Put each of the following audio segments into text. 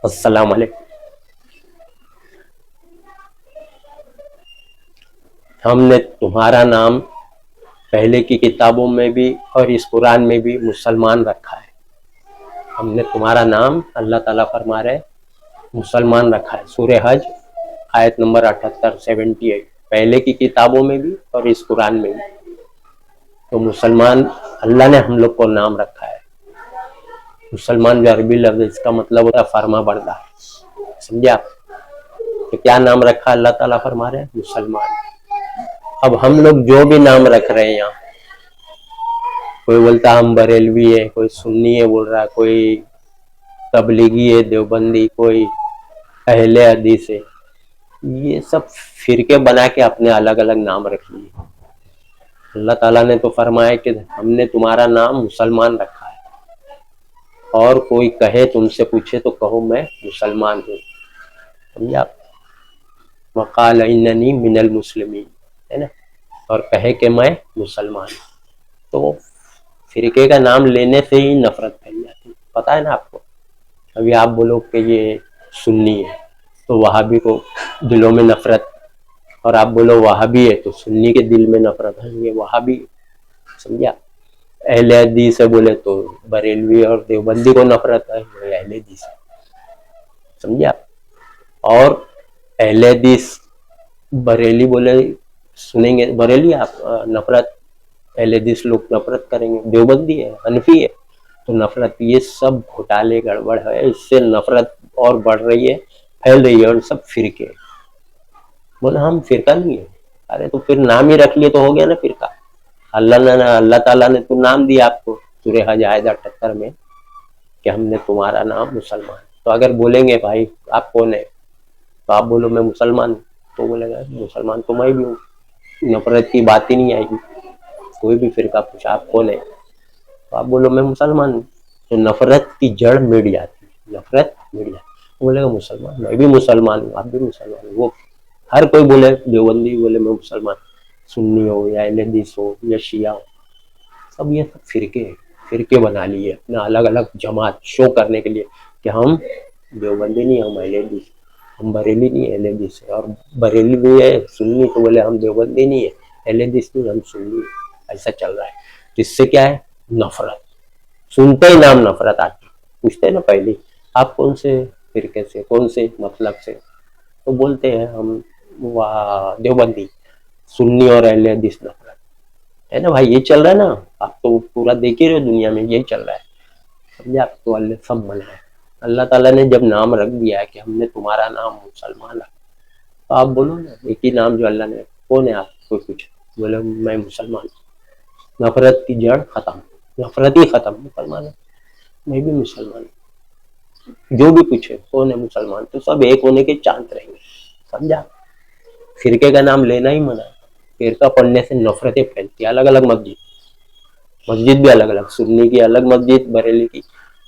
السلام علیکم. ہم نے تمہارا نام پہلے کی کتابوں میں بھی اور اس قرآن میں بھی مسلمان رکھا ہے. ہم نے تمہارا نام اللہ تعالیٰ فرما رہے مسلمان رکھا ہے. سورہ حج آیت نمبر 78 78 پہلے کی کتابوں میں بھی اور اس قرآن میں بھی. تو مسلمان اللہ نے ہم لوگ کو نام رکھا ہے. مسلمان جو عربی لفظ اس کا مطلب ہوتا ہے فرما بردار. سمجھے آپ؟ تو کیا نام رکھا اللہ تعالیٰ فرما رہے ہیں مسلمان. اب ہم لوگ جو بھی نام رکھ رہے ہیں یہاں، کوئی بولتا ہم بریلوی ہے، کوئی سنی ہے بول رہا ہے، کوئی تبلیغی ہے، دیوبندی، کوئی اہل حدیث ہے. یہ سب فرقے بنا کے اپنے الگ الگ نام رکھ لیے. اللہ تعالیٰ نے تو فرمایا کہ ہم نے تمہارا نام مسلمان رکھا ہے. اور کوئی کہے تم سے پوچھے تو کہو میں مسلمان ہوں. سمجھا آپ؟ وقال اننی من المسلمین، ہے نا. اور کہے کہ میں مسلمان ہوں. تو فرقے کا نام لینے سے ہی نفرت پھیل جاتی. پتہ ہے نا آپ کو. ابھی آپ بولو کہ یہ سنی ہے تو وہابی کو دلوں میں نفرت، اور آپ بولو وہابی ہے تو سنی کے دل میں نفرت ہے. یہ وہابی. سمجھا؟ اہل حدیث سے بولے تو بریلوی اور دیوبندی کو نفرت ہے. یہ اہل حدیث ہے. سمجھا؟ اور اہل حدیث بریلی بولے سنیں گے بریلی آپ نفرت، اہل حدیث لوگ نفرت کریں گے. دیوبندی ہے، حنفی ہے تو نفرت. یہ سب گھوٹالے گڑبڑ ہے. اس سے نفرت اور بڑھ رہی ہے، پھیل رہی ہے. اور سب فرقے. بولے ہم فرقہ نہیں ہے. ارے تو پھر نام ہی رکھ لیے تو ہو گیا نا فرقہ. اللہ تعالیٰ نے تو نام دیا آپ کو سورہ حج آیت 78 میں کہ ہم نے تمہارا نام مسلمان. تو اگر بولیں گے بھائی آپ کون ہے تو آپ بولو میں مسلمان ہوں، تو بولے گا مسلمان تو میں بھی ہوں. نفرت کی بات ہی نہیں آئے گی. کوئی بھی فرقہ پوچھا آپ کون ہے تو آپ بولو میں مسلمان ہوں. تو نفرت کی جڑ مٹ جاتی ہے. نفرت مٹ جاتی. بولے گا مسلمان، میں بھی مسلمان ہوں، آپ بھی مسلمان ہوں. وہ ہر کوئی بولے، دیوبندی بولے میں مسلمان، سنی ہو یا اہل حدیث ہو یا شیعہ ہو، سب یہ سب فرقے فرقے بنا لیے اپنا الگ الگ جماعت شو کرنے کے لیے کہ ہم دیوبندی نہیں، ہم اہل حدیث، ہم بریلی نہیں اہل حدیث ہے. اور بریلی بھی ہے سنی تو بولے ہم دیوبندی نہیں ہے اہل حدیث نہیں، ہم سنی. ایسا چل رہا ہے. جس سے کیا ہے نفرت. سنتے ہی نام نفرت آتی. پوچھتے نا پہلے آپ کون سے فرقے سے، کون سے مطلب سے، تو بولتے ہیں ہم دیوبندی. سنی اور اہل حدیث نفرت ہے نا بھائی. یہ چل رہا ہے نا. آپ تو پورا دیکھ ہی رہے ہو دنیا میں یہی چل رہا ہے. سمجھے آپ؟ تو اللہ سب منع ہے. اللہ تعالیٰ نے جب نام رکھ دیا ہے کہ ہم نے تمہارا نام مسلمان رکھا تو آپ بولو نا ایک ہی نام جو اللہ نے. کون ہے آپ؟ کوئی کچھ بولے میں مسلمان. نفرت کی جڑ ختم. نفرت ہی ختم. مسلمان میں بھی مسلمان ہوں. جو بھی پوچھے کون ہے مسلمان تو سب ایک ہونے کے چانس رہیں گے. سمجھا؟ فرقے کا نام لینا ہی منع ہے. فرقہ پڑھنے سے نفرتیں پھیلتی. الگ الگ مسجد بھی الگ الگ. سنی کی الگ مسجد، بریلی کی،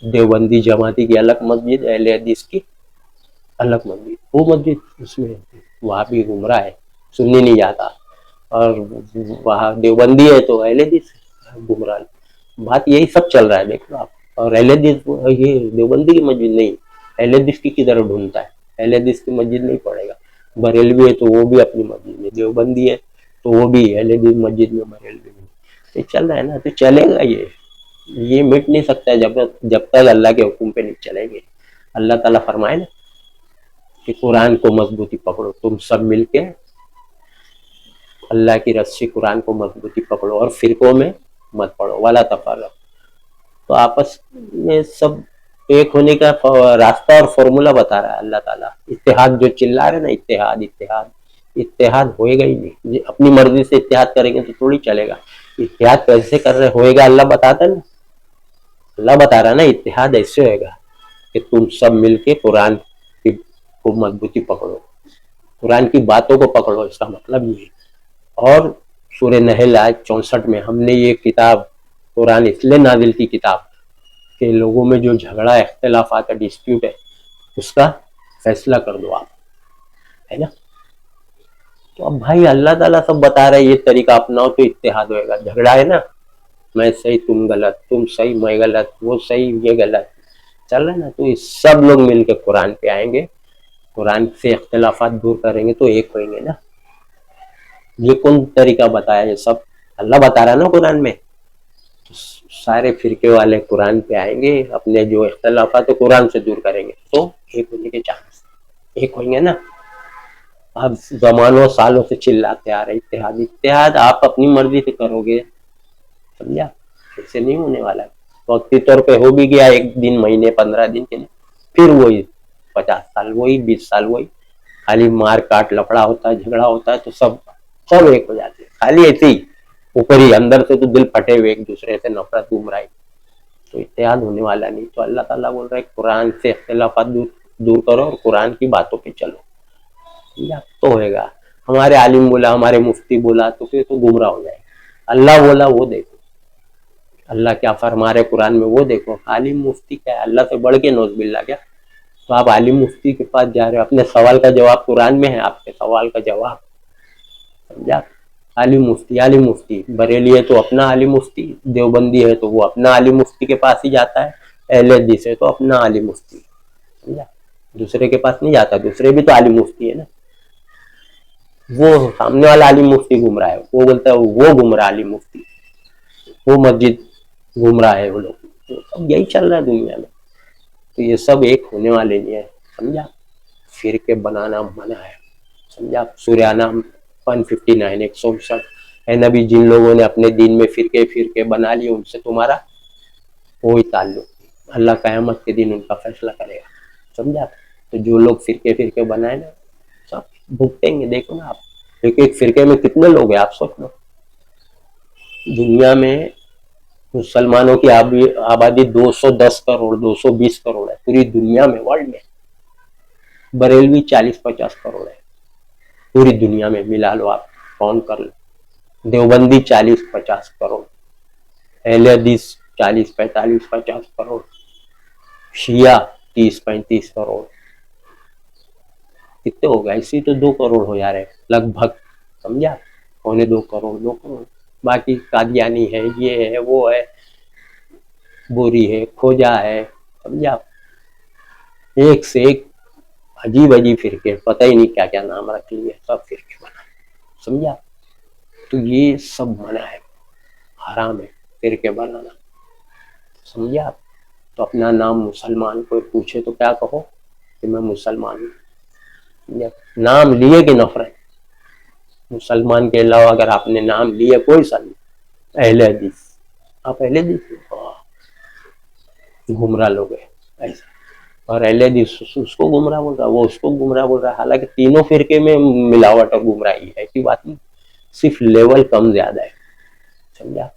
دیوبندی جماعتی کی الگ مسجد، اہل حدیث کی الگ مسجد. وہ مسجد اس میں وہاں بھی گمراہ ہے، سنی نہیں جاتا. اور وہاں دیوبندی ہے تو اہل حدیث گمراہ. بات یہی سب چل رہا ہے. دیکھ لو آپ. اور اہل حدیث یہ دیوبندی کی مسجد نہیں، اہل حدیث کی کدھر ڈھونڈتا ہے. اہل حدیث کی مسجد نہیں پڑے گا. بریلوی ہے تو وہ بھی اپنی مسجد میں، دیوبندی ہے تو وہ بھی اہل حدیث مسجد میں، بریلوی میں. یہ چل رہا ہے نا. تو چلے گا. یہ مٹ نہیں سکتا جب تک اللہ کے حکم پہ نہیں چلیں گے. اللہ تعالیٰ فرمائے نا کہ قرآن کو مضبوطی پکڑو. تم سب مل کے اللہ کی رسی قرآن کو مضبوطی پکڑو اور فرقوں میں مت پڑو. ولا تفرقوا. تو آپس میں سب ایک ہونے کا راستہ اور فارمولا بتا رہا ہے اللہ تعالیٰ. اتحاد جو چلا رہے نا، اتحاد اتحاد اتحاد ہوئے گا ہی نہیں. اپنی مرضی سے اتحاد کریں گے تو تھوڑی چلے گا. اتحاد کیسے کر رہے ہوئے گا اللہ بتاتا نا. اللہ بتا رہا نا اتحاد ایسے ہوئے گا کہ تم سب مل کے قرآن کو مضبوطی پکڑو، قرآن کی باتوں کو پکڑو. اس کا مطلب یہ ہے. اور سورہ نحل آیت 64 میں ہم نے یہ کتاب قرآن اس لیے نازل کی کتاب کہ لوگوں میں جو جھگڑا اختلافات ہے، ڈسپیوٹ ہے، اس کا فیصلہ کر دو آپ. ہے نا. تو اب بھائی اللہ تعالیٰ سب بتا رہے یہ طریقہ اپناؤ تو اتحاد ہوئے گا. جھگڑا ہے نا، میں صحیح تم غلط، تم صحیح میں غلط، وہ صحیح یہ غلط، چل رہا ہے نا. تو یہ سب لوگ مل کے قرآن پہ آئیں گے, قرآن سے اختلافات دور کریں گے تو ایک ہوئیں گے نا. یہ کون طریقہ بتایا؟ یہ سب اللہ بتا رہا ہے نا قرآن میں. سارے فرقے والے قرآن پہ آئیں گے, اپنے جو اختلافات قرآن سے دور کریں گے تو ایک ہونے کے چانس ایک ہوئیں گے نا. اب زمانوں سالوں سے چلاتے آ رہے اتحاد اتحاد, آپ اپنی مرضی سے کرو گے, سمجھا, ایسے نہیں ہونے والا. وقتی طور پہ ہو بھی گیا, ایک دن, مہینے, 15 دن کے لیے, پھر وہی 50 سال, وہی 20 سال, وہی خالی مار کاٹ لفڑا ہوتا ہے, جھگڑا ہوتا ہے, تو سب ایک ہو جاتے ہیں. خالی ایسے ہی اوپر ہی, اندر سے تو دل پھٹے ہوئے ایک دوسرے سے نفرت گمراہی, تو اتحاد ہونے والا نہیں. تو اللہ تعالیٰ بول رہا ہے قرآن سے اختلافات دور کرو اور قرآن کی باتوں پہ چلو, تو ہوئے گا. ہمارے عالم بولا, ہمارے مفتی بولا, تو پھر تو گمراہ ہو جائے گا. اللہ بولا وہ دیکھو, اللہ کیا فرما رہے قرآن میں وہ دیکھو. عالم مفتی کیا ہے, اللہ سے بڑھ کے نوز باللہ کیا. تو آپ عالم مفتی کے پاس جا رہے ہو, اپنے سوال کا جواب قرآن میں ہے, آپ کے سوال کا جواب, سمجھا. عالم مفتی بریلی ہے تو اپنا عالم مفتی, دیوبندی ہے تو وہ اپنا عالم مفتی کے پاس ہی جاتا ہے, اہل حدیث ہے تو اپنا عالم مفتی, سمجھا, دوسرے کے پاس نہیں جاتا. دوسرے بھی تو عالم مفتی ہے نا. وہ سامنے والا عالم مفتی گمراہ ہے, وہ بولتا ہے وہ گمراہ عالم مفتی, وہ مسجد گمراہ ہے, وہ لوگ. تو سب یہی چل رہا ہے دنیا میں. تو یہ سب ایک ہونے والے نہیں ہے, سمجھا. فرقے بنانا منع ہے, سمجھا. سورہ نام 159 159. اے نبی, جن لوگوں نے اپنے دین میں فرقے بنا لیے, ان سے تمہارا کوئی تعلق نہیں. اللہ قیامت کے دن ان کا فیصلہ کرے گا, سمجھا. تو جو لوگ فرقے بنائے نا, سب بھگتیں گے. دیکھو نا آپ, ایک فرقے میں کتنے لوگ ہیں آپ سوچ لو. دنیا میں مسلمانوں کی آبادی 210 کروڑ 220 کروڑ ہے پوری دنیا میں, ورلڈ میں. بریلوی 40-50 کروڑ ہے پوری دنیا میں, ملا لو آپ, کاؤنٹ کر لو. دیوبندی 40-50 کروڑ, اہل حدیث 40-45-50 کروڑ, شیعہ 30-35 کروڑ. کتنے ہو گئے؟ اسی تو 2 کروڑ ہو جا رہے لگ بھگ, سمجھا. 2.25 کروڑ 2 کروڑ. باقی قادیانی ہے, یہ ہے, وہ ہے, بوری ہے, کھوجا ہے, سمجھا. ایک سے ایک عجیب فرقے, پتہ ہی نہیں کیا کیا نام رکھ لیے, سب فرقے بنا, سمجھا. تو یہ سب منع ہے, حرام ہے فرقے بنانا, سمجھا. تو اپنا نام مسلمان کوئی پوچھے تو کیا کہو کہ میں مسلمان ہوں. نام لیے کہ نفرت, مسلمان کے علاوہ اگر آپ نے نام لیے کوئی سا نہیں, اہل حدیث, آپ اہل حدیث گمراہ لوگ ہیں ایسا. اور اہل حدیث اس کو گمراہ بول رہا, وہ اس کو گمراہ بول رہا. حالانکہ تینوں فرقے میں ملاوٹ اور گمراہی ہے, ایسی بات نہیں, صرف لیول کم زیادہ ہے, سمجھا.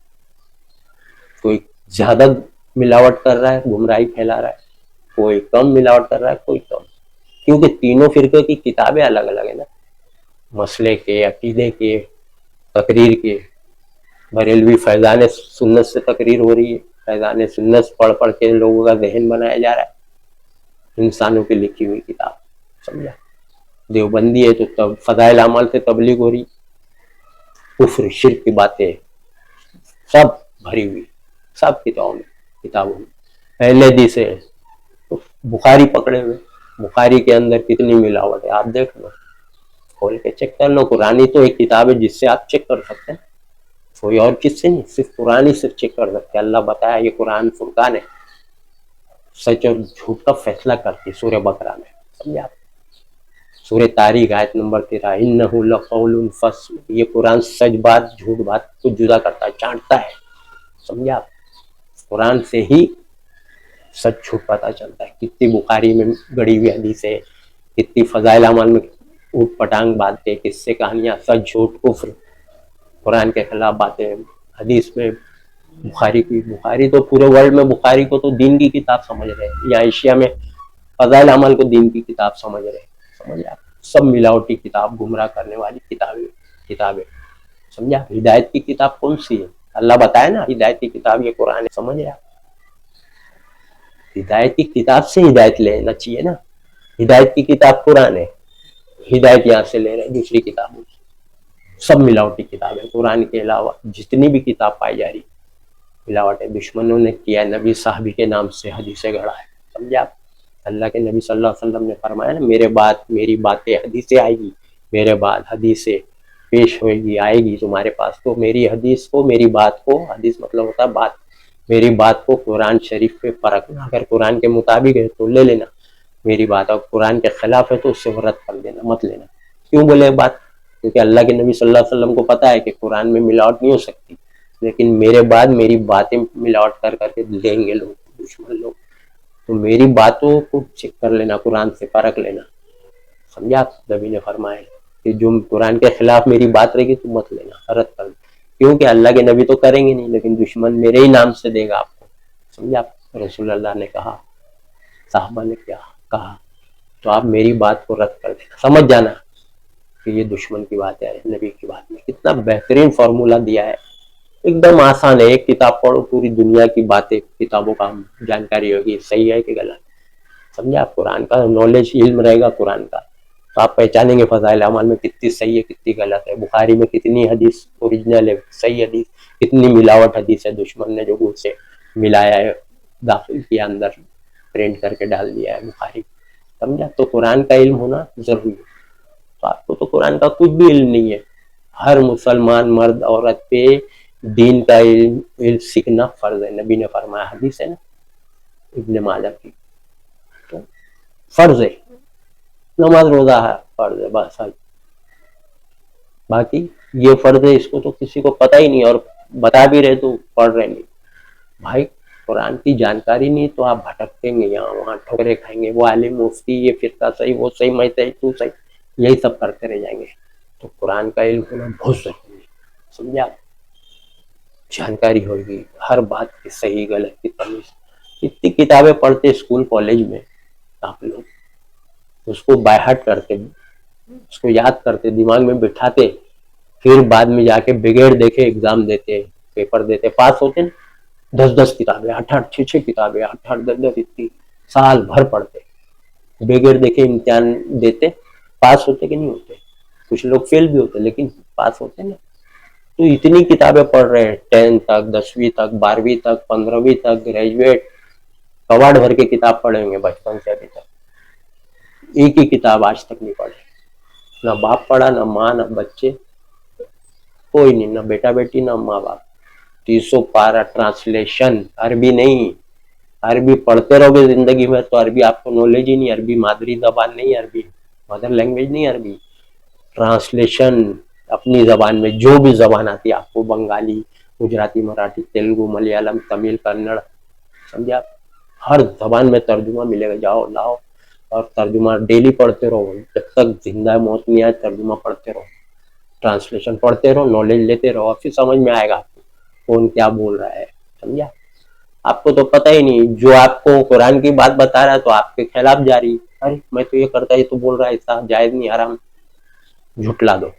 کوئی زیادہ ملاوٹ کر رہا ہے, گمراہی پھیلا رہا ہے, کوئی کم ملاوٹ کر رہا ہے, کوئی کم. کیونکہ تینوں فرقے کی کتابیں الگ الگ ہیں نا, مسئلے کے, عقیدے کے, تقریر کے. بریلوی فیضان سنت سے تقریر ہو رہی ہے, فیضان سنت پڑھ پڑھ کے لوگوں کا ذہن بنایا جا رہا ہے, انسانوں کی لکھی ہوئی کتاب, سمجھا. دیوبندی ہے تو تب فضائل اعمال سے تبلیغ ہو رہی, کفر شرک کی باتیں سب بھری ہوئی, سب کتابوں میں. اہل حدیث ہے تو بخاری پکڑے ہوئے, بخاری کے اندر کتنی ملاوٹ ہے آپ دیکھ لو, کھول کے چیک کر لو. قرآن تو ایک کتاب ہے جس سے آپ چیک کر سکتے ہیں, کوئی اور کس سے نہیں, صرف قرآن ہی سے چیک کر سکتے. اللہ بتایا یہ قرآن فرقان ہے, سچ اور جھوٹ کا فیصلہ کرتی, سورہ بقرہ میں, سمجھا. سورہ طارق آیت نمبر 13, انہ لقول فصل, یہ قرآن سچ بات جھوٹ بات کو جدا کرتا ہے, چاٹتا ہے, سمجھا. قرآن سے ہی سچ جھوٹ پتہ چلتا ہے. کتنی بخاری میں گڑی ہوئی حدیث ہے, کتنی فضائل اعمال میں اوٹ پٹانگ باتیں, کس سے کہانیاں, سچ جھوٹ کفر, قرآن کے خلاف باتیں حدیث میں. بخاری تو پورے ورلڈ میں بخاری کو تو دین کی کتاب سمجھ رہے ہیں, یا ایشیا میں فضائل اعمال کو دین کی کتاب سمجھ رہے ہیں, سمجھا. سب ملاوٹی کتاب, گمراہ کرنے والی کتابیں, سمجھا. ہدایت کی کتاب کون سی ہے؟ اللہ بتائے نا ہدایت کی کتاب یہ قرآن ہے, سمجھ رہے آپ. ہدایت کی کتاب سے ہدایت لینا چاہیے نا, ہدایت کی کتاب قرآن ہے, ہدایت یہاں سے لے رہے ہیں دوسری کتابوں سے. سب ملاوٹی کتابیں, قرآن کے علاوہ جتنی بھی کتاب پائی جا رہی ملاوٹ ہے. دشمنوں نے کیا نبی صاحبی کے نام سے حدیثیں گڑھا ہے, سمجھا؟ اللہ کے نبی صلی اللہ علیہ وسلم نے فرمایا نا میرے بعد میری باتیں حدیثیں آئے گی، میرے بعد حدیثیں پیش ہوئے گی، آئے گی تمہارے پاس، تو میری حدیث کو، میری بات کو، حدیث مطلب ہوتا ہے بات، میری بات کو قرآن شریف پہ پرکھنا، اگر قرآن کے مطابق ہے تو لے لینا، میری بات اگر قرآن کے خلاف ہے تو اس سے رد کر دینا، مت لینا۔ کیوں بولے بات؟ کیونکہ اللہ کے نبی صلی اللہ علیہ وسلم کو پتا ہے کہ قرآن میں ملاوٹ نہیں ہو سکتی، لیکن میرے بعد میری باتیں ملاوٹ کر کر کے لیں گے لوگ، دشمن لوگ، تو میری باتوں کو چیک کر لینا، قرآن سے پرکھ لینا، سمجھا؟ نبی نے فرمایا کہ جو قرآن کے خلاف میری بات رہے گی تو مت لینا، رد کر دینا، کیونکہ اللہ کے نبی تو کریں گے نہیں، لیکن دشمن میرے ہی نام سے دے گا آپ کو، سمجھا؟ رسول اللہ نے کہا، صحابہ نے کیا کہا، تو آپ میری بات کو رد کر دینا، سمجھ جانا کہ یہ دشمن کی بات ہے، نبی کی بات میں کتنا بہترین فارمولہ دیا ہے، ایک دم آسان ہے، ایک کتاب پڑھو پوری دنیا کی باتیں کتابوں کا جانکاری ہوگی، صحیح ہے کہ غلط، سمجھا؟ آپ قرآن کا نالج، علم رہے گا قرآن کا تو آپ پہچانیں گے فضائل اعمال میں کتنی صحیح ہے کتنی غلط ہے، بخاری میں کتنی حدیث اوریجنل ہے صحیح حدیث، کتنی ملاوٹ حدیث ہے، دشمن نے جو اس سے ملایا ہے، داخل کیا اندر، پرنٹ کر کے ڈال دیا ہے بخاری، سمجھا؟ تو قرآن کا علم ہونا ضروری ہے، تو آپ کو تو قرآن کا کچھ بھی علم نہیں ہے، ہر مسلمان مرد عورت پہ دین کا علم سیکھنا فرض ہے، نبی نے فرمایا، حدیث ہے نا ابن ماجہ کی، تو فرض ہے، نماز روزہ ہے فرض ہے، بس باقی یہ فرض ہے، اس کو تو کسی کو پتہ ہی نہیں، اور بتا بھی رہے تو پڑھ رہے نہیں بھائی، قرآن کی جانکاری نہیں تو آپ بھٹکیں گے، یہاں وہاں ٹھوکرے کھائیں گے، وہ عالم مفتی یہ فرقہ صحیح وہ صحیح میں صحیح تو صحیح، یہی سب کرتے رہ جائیں گے، تو قرآن کا علم ہونا بہت ضروری ہے، سمجھا؟ جانکاری ہوگی ہر بات کی صحیح غلط کی تمیز، اتنی کتابیں پڑھتے اسکول کالج میں آپ لوگ، اس کو بائی ہارٹ کرتے، اس کو یاد کرتے، دماغ میں بٹھاتے، پھر بعد میں جا کے بغیر دیکھے ایگزام دیتے، پیپر دیتے، پاس ہوتے نا، 10 کتابیں، 8 6 کتابیں، 8 10 اتنی سال بھر پڑھتے، بغیر دیکھے امتحان دیتے، پاس ہوتے کہ نہیں ہوتے؟ کچھ لوگ فیل بھی ہوتے لیکن پاس ہوتے نا، تو اتنی کتابیں پڑھ رہے ہیں، 10 تک، 10ویں تک، 12ویں تک، 15ویں تک، گریجویٹ، کباڑ بھر کے کتاب پڑھیں گے بچپن سے ابھی تک، ایک ہی کتاب آج تک نہیں پڑھے، نہ باپ پڑھا، نہ ماں، نہ بچے، کوئی نہیں، نہ بیٹا بیٹی، نہ ماں باپ، 300 پارہ ٹرانسلیشن، عربی نہیں، عربی پڑھتے رہو گے زندگی میں تو عربی آپ کو نالج ہی نہیں، عربی مادری زبان نہیں، عربی مدر لینگویج نہیں، عربی ٹرانسلیشن اپنی زبان میں، جو بھی زبان آتی ہے آپ کو، بنگالی، گجراتی، مراٹھی، تیلگو، ملیالم، تمل، کنڑ، سمجھا؟ ہر زبان میں ترجمہ ملے گا، جاؤ لاؤ اور ترجمہ ڈیلی پڑھتے رہو، جب تک زندہ موت نہیں آئے ترجمہ پڑھتے رہو، ٹرانسلیشن پڑھتے رہو، نالج لیتے رہو، پھر سمجھ میں آئے گا آپ کو کون کیا بول رہا ہے، سمجھا؟ آپ کو تو پتہ ہی نہیں، جو آپ کو قرآن کی بات بتا رہا ہے تو آپ کے خلاف جاری، ارے میں تو یہ کرتا ہے تو بول رہا ہے ایسا جائز نہیں، حرام، جھٹلا دو،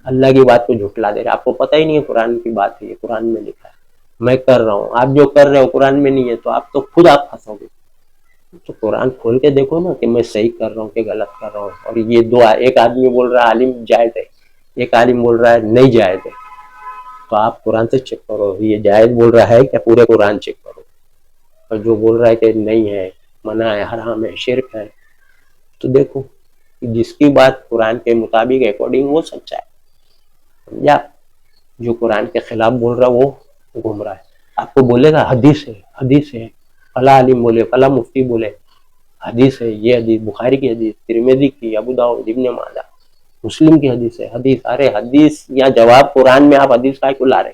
اللہ کی بات کو جھٹلا دے رہے، آپ کو پتہ ہی نہیں ہے قرآن کی بات ہے، یہ قرآن میں لکھا ہے، میں کر رہا ہوں، آپ جو کر رہے ہو قرآن میں نہیں ہے تو آپ تو خود آپ پھنسو گے، تو قرآن کھول کے دیکھو نا کہ میں صحیح کر رہا ہوں کہ غلط کر رہا ہوں، اور یہ دو، ایک آدمی بول رہا ہے عالم جائز ہے، ایک عالم بول رہا ہے نہیں جائز ہے، تو آپ قرآن سے چیک کرو یہ جائز بول رہا ہے کیا، پورے قرآن چیک کرو، اور جو بول رہا ہے کہ نہیں ہے، منع ہے، حرام ہے، شرک ہے، تو دیکھو جس کی بات قرآن کے مطابق اکارڈنگ وہ سچا ہے، سمجھا؟ جو قرآن کے خلاف بول رہا ہے وہ گمراہ ہے، آپ کو بولے گا حدیث ہے، حدیث ہے، فلاں عالم بولے، فلاں مفتی بولے، حدیث ہے، یہ حدیث بخاری کی حدیث، ترمذی کی، ابو داؤد، ابن ماجہ، مسلم کی حدیث ہے، حدیث، ارے حدیث یا جواب قرآن میں، آپ حدیث کا کیوں لا رہے؟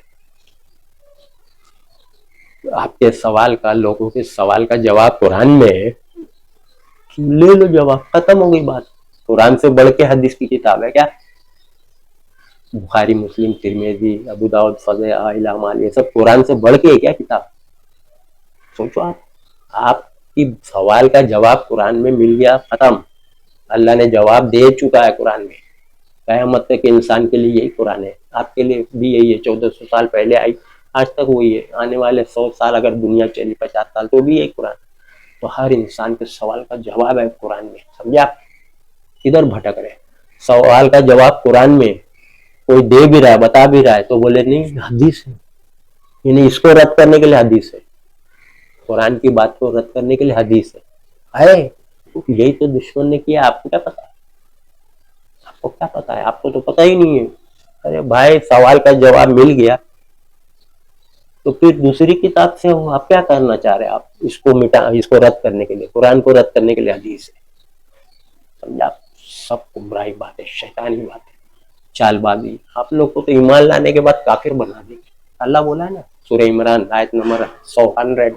آپ کے سوال کا، لوگوں کے سوال کا جواب قرآن میں ہے، لے لو جواب، ختم ہو گئی بات، قرآن سے بڑھ کے حدیث کی کتاب ہے کیا؟ بخاری، مسلم، ترمذی، ابو داؤد، فضائل اعمال، یہ سب قرآن سے بڑھ کے ہے کیا کتاب؟ سوچو آپ کی سوال کا جواب قرآن میں مل گیا، ختم، اللہ نے جواب دے چکا ہے قرآن میں، قیامت تک انسان کے لیے یہی قرآن ہے، آپ کے لیے بھی یہی ہے، 1400 سال پہلے آئی، آج تک وہی ہے، آنے والے 100 سال اگر دنیا چلی، 50 سال تو بھی یہی قرآن، تو ہر انسان کے سوال کا جواب ہے قرآن میں، سمجھا؟ کدھر بھٹک رہے؟ سوال کا جواب قرآن میں، کوئی دے بھی رہا ہے، بتا بھی رہا ہے تو بولے نہیں حدیث ہے، یعنی اس کو رد کرنے کے لیے حدیث ہے، قرآن کی بات کو رد کرنے کے لیے حدیث ہے، ہے, یہی تو دشمن نے کیا. آپ کو کیا پتا, آپ کو کیا پتا ہے, آپ کو تو پتا ہی نہیں ہے. ارے بھائی سوال کا جواب مل گیا تو پھر دوسری کتاب سے ہو, آپ کیا کرنا چاہ رہے ہیں؟ آپ اس کو مٹا, اس کو رد کرنے کے لیے, قرآن کو رد کرنے کے لیے حدیث ہے, سمجھا. سب گمراہی بات ہے, شیطانی بات ہے, چال بازی. آپ لوگ کو تو ایمان لانے کے بعد کافر بنا دیں گے. اللہ بولا ہے نا سورہ عمران آیت نمبر 100,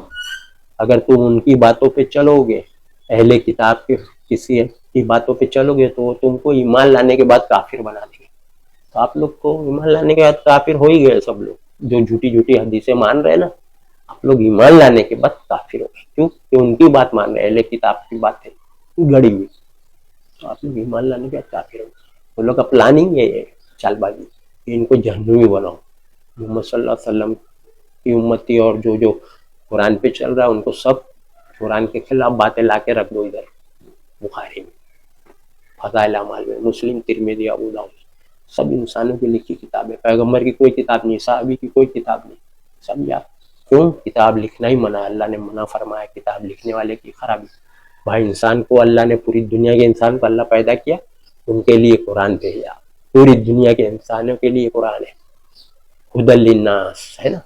اگر تم ان کی باتوں پہ چلو گے, اہل کتاب کے کسی کی باتوں پہ چلو گے تو وہ تم کو ایمان لانے کے بعد کافر بنا دیں گے. تو آپ لوگ کو ایمان لانے کے بعد کافر ہو ہی گئے سب لوگ, جو جھوٹی جھوٹی حدیثیں مان رہے ہیں نا. آپ لوگ ایمان لانے کے بعد کافر ہو گئے, کیوں کہ ان کی بات مان رہے ہیں, اہل کتاب کی بات ہے گڑی ہوئی. تو آپ لوگ ایمان لانے کے بعد کافر ہو گئے. وہ لوگ کا پلاننگ ہے, چال بازی, کہ ان کو جہنمی بناؤ. محمد صلی اللہ علیہ وسلم کی امتی اور جو قرآن پہ چل رہا ہے ان کو سب قرآن کے خلاف باتیں لا کے رکھ دو ادھر. بخاری میں, فضائل اعمال میں, مسلم, ترمذی, ابو داؤد, سب انسانوں کی لکھی کتاب ہے. پیغمبر کی کوئی کتاب نہیں, صحابی کی کوئی کتاب نہیں. سمجھا. کیوں؟ کتاب لکھنا ہی منع, اللہ نے منع فرمایا کتاب لکھنے والے کی خرابی. بھائی انسان کو اللہ نے, پوری دنیا کے انسان کو اللہ پیدا کیا, ان کے لیے قرآن بھیجا. پوری دنیا کے انسانوں کے لیے قرآن ہے, ہدی للناس ہے نا,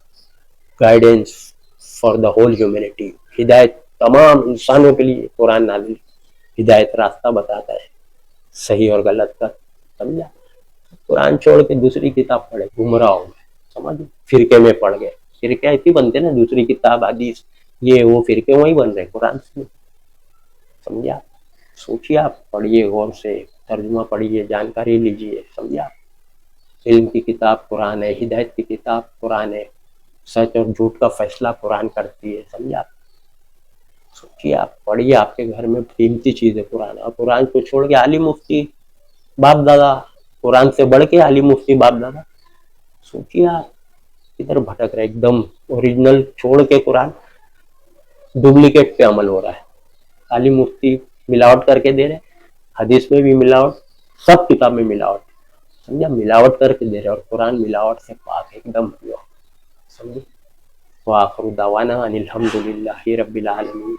guidance for the whole humanity, ہدایت تمام انسانوں کے لیے قرآن نازل, ہدایت راستہ بتاتا ہے صحیح اور غلط کا. سمجھا. قرآن چھوڑ کے دوسری کتاب پڑھے, گمراہ ہو گئے. سمجھ, فرقے میں پڑ گئے. فرقے ایسی بنتے نا, دوسری کتاب حدیث یہ وہ فرقے وہی بن رہے قرآن سے. سمجھا. سوچیے آپ, پڑھیے غور سے, ترجمہ پڑھیے, جانکاری لیجیے. سمجھا. علم کی کتاب قرآن ہے, ہدایت کی کتاب قرآن ہے, سچ اور جھوٹ کا فیصلہ قرآن کرتی ہے. سمجھا. سوچیے آپ, پڑھیے, آپ کے گھر میں قیمتی چیز ہے قرآن. اور قرآن کو چھوڑ کے عالم مفتی باپ دادا, قرآن سے بڑھ کے عالم مفتی باپ دادا. سوچیے آپ ادھر بھٹک رہے, ایک دم اوریجنل چھوڑ کے قرآن ڈپلیکیٹ پہ عمل ہو رہا ہے. عالم مفتی ملاوٹ کر کے دے رہے, حدیث میں بھی ملاوٹ, سب کتاب میں ملاوٹ. سمجھا. ملاوٹ کر کے دے رہے, اور قرآن ملاوٹ سے پاک, ایک دم پیور. سمجھے. وآخر دعوانا ان الحمد للہ رب العالمین.